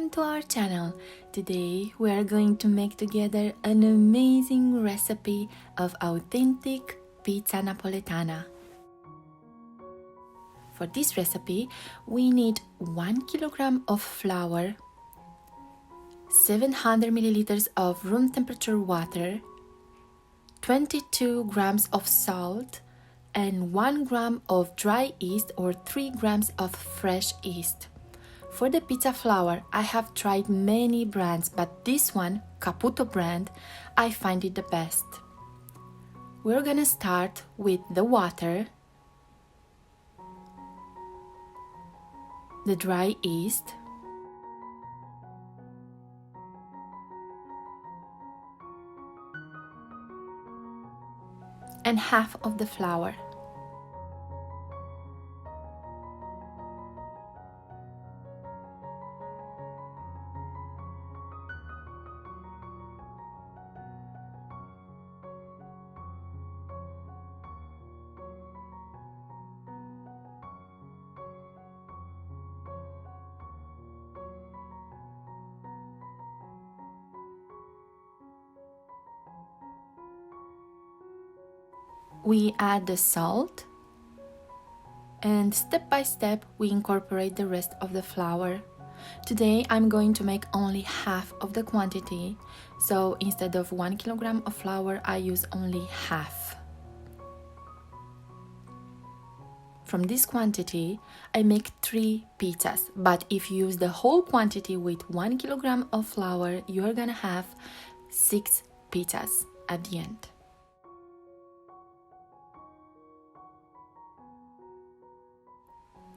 welcome to our channel. Today we are going to make together an amazing recipe of authentic pizza napoletana. For this recipe, we need 1 kilogram of flour, 700 milliliters of room temperature water, 22 grams of salt, and 1 gram of dry yeast or 3 grams of fresh yeast. For the pizza flour, I have tried many brands, but this one, Caputo brand, I find it the best. We're gonna start with the water, the dry yeast, and half of the flour. We add the salt, and step by step we incorporate the rest of the flour. Today I'm going to make only half of the quantity, so instead of 1 kilogram of flour I use only half. From this quantity I make 3 pizzas, but if you use the whole quantity with 1 kilogram of flour, you're gonna have 6 pizzas at the end.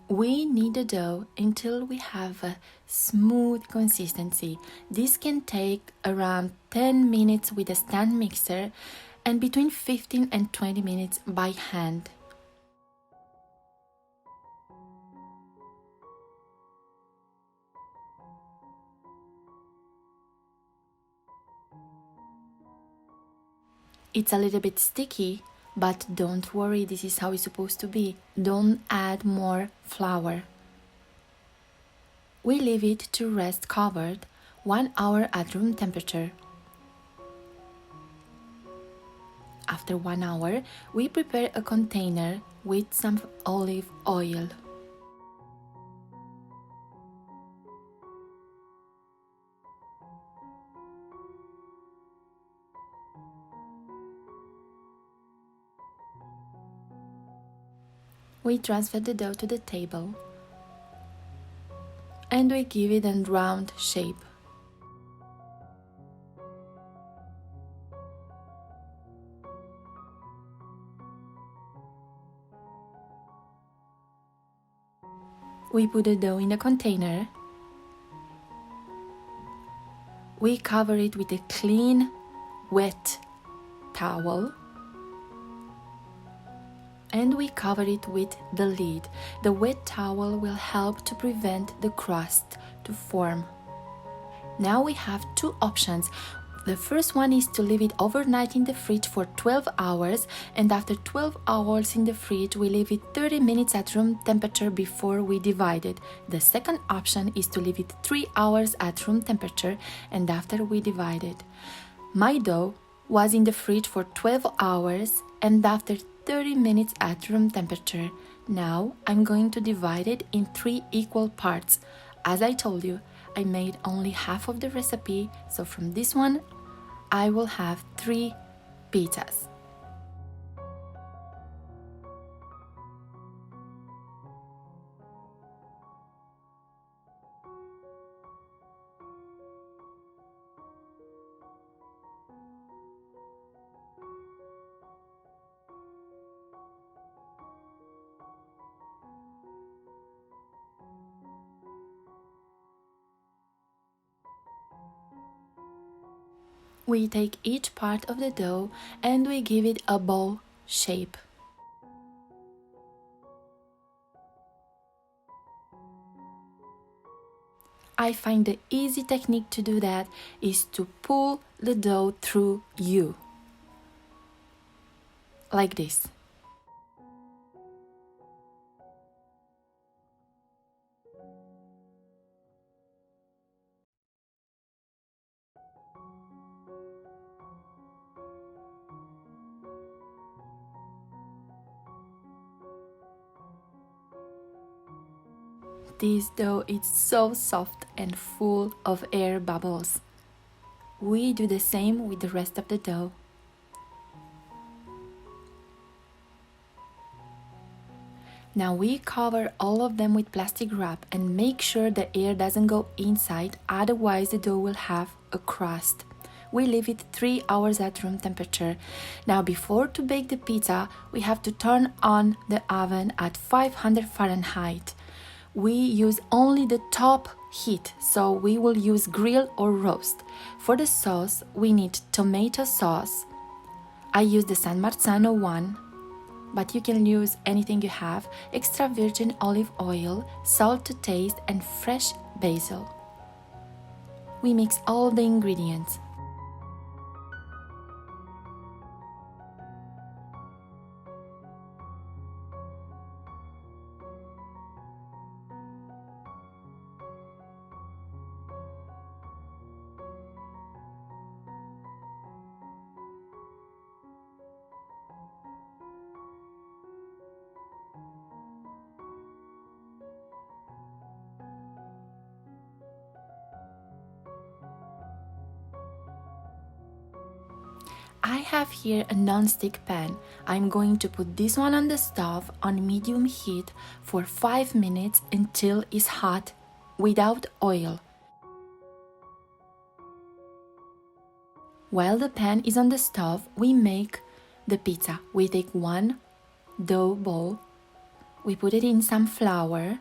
We knead the dough until we have a smooth consistency. This can take around 10 minutes with a stand mixer and between 15 and 20 minutes by hand. It's a little bit sticky, but don't worry, this is how it's supposed to be. Don't add more flour. We leave it to rest covered 1 hour at room temperature. After 1 hour, we prepare a container with some olive oil. We transfer the dough to the table and we give it a round shape. We put the dough in the container. We cover it with a clean, wet towel. And we cover it with the lid. The wet towel will help to prevent the crust to form. Now we have 2 options. The first one is to leave it overnight in the fridge for 12 hours, and after 12 hours in the fridge we leave it 30 minutes at room temperature before we divide it. The second option is to leave it 3 hours at room temperature and after we divide it. My dough was in the fridge for 12 hours and after 30 minutes at room temperature. Now I'm going to divide it in 3 equal parts. As I told you, I made only half of the recipe, so from this one I will have 3 pizzas. We take each part of the dough and we give it a ball shape. I find the easy technique to do that is to pull the dough through you, like this. this dough is so soft and full of air bubbles. We do the same with the rest of the dough. Now we cover all of them with plastic wrap and make sure the air doesn't go inside, otherwise the dough will have a crust. We leave it 3 hours at room temperature. Now before to bake the pizza, we have to turn on the oven at 500 Fahrenheit. We use only the top heat, so we will use grill or roast. For the sauce, we need tomato sauce. I use the San Marzano one, but you can use anything you have, extra virgin olive oil, salt to taste, and fresh basil. We mix all the ingredients. I have here a non-stick pan. I'm going to put this one on the stove on medium heat for 5 minutes until it's hot without oil. While the pan is on the stove, we make the pizza. We take one dough ball, we put it in some flour,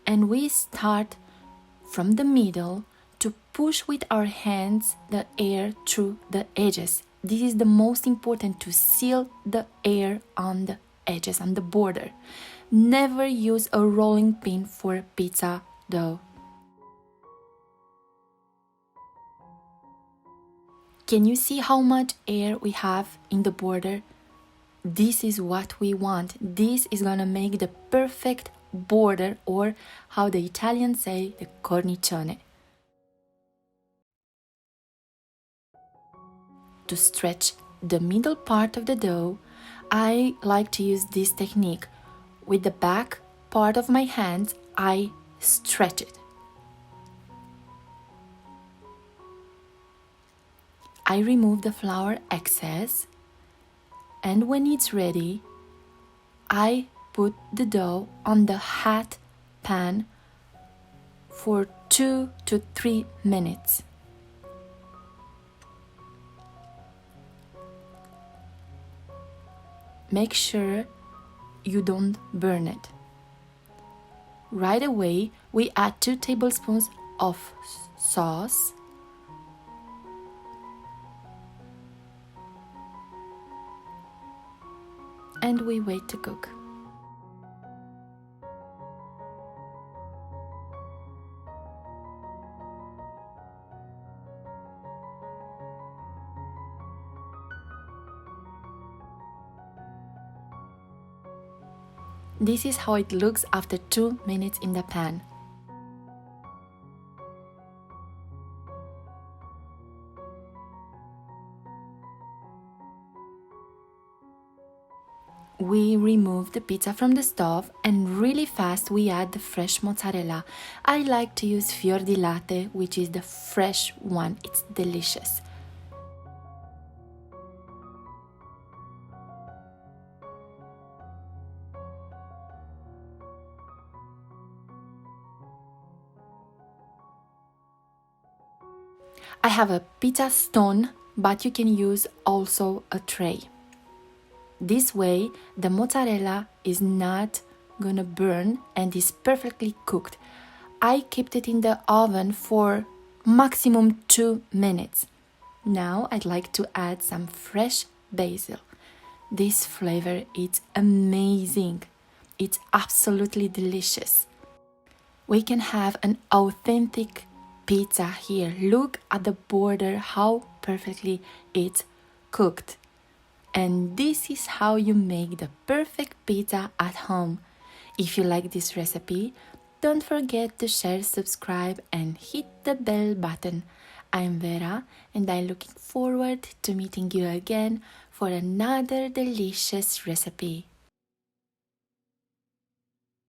and we start from the middle to push with our hands the air through the edges. This is the most important, to seal the air on the edges, on the border. Never use a rolling pin for pizza dough. Can you see how much air we have in the border? This is what we want. This is gonna make the perfect border, or how the Italians say, the cornicione. To stretch the middle part of the dough, I like to use this technique. With the back part of my hands, I stretch it. I remove the flour excess, and when it's ready, I put the dough on the hot pan for 2 to 3 minutes. Make sure you don't burn it. Right away, we add 2 tablespoons of sauce, and we wait to cook. This is how it looks after 2 minutes in the pan. We remove the pizza from the stove, and really fast we add the fresh mozzarella. I like to use fior di latte, which is the fresh one. It's delicious. I have a pizza stone, but you can use also a tray. This way, the mozzarella is not gonna burn and is perfectly cooked. I kept it in the oven for maximum 2 minutes. Now I'd like to add some fresh basil. This flavor is amazing. It's absolutely delicious. We can have an authentic pizza here. Look at the border, how perfectly it's cooked. And this is how you make the perfect pizza at home. If you like this recipe, don't forget to share, subscribe, and hit the bell button. I'm Vera, and I'm looking forward to meeting you again for another delicious recipe.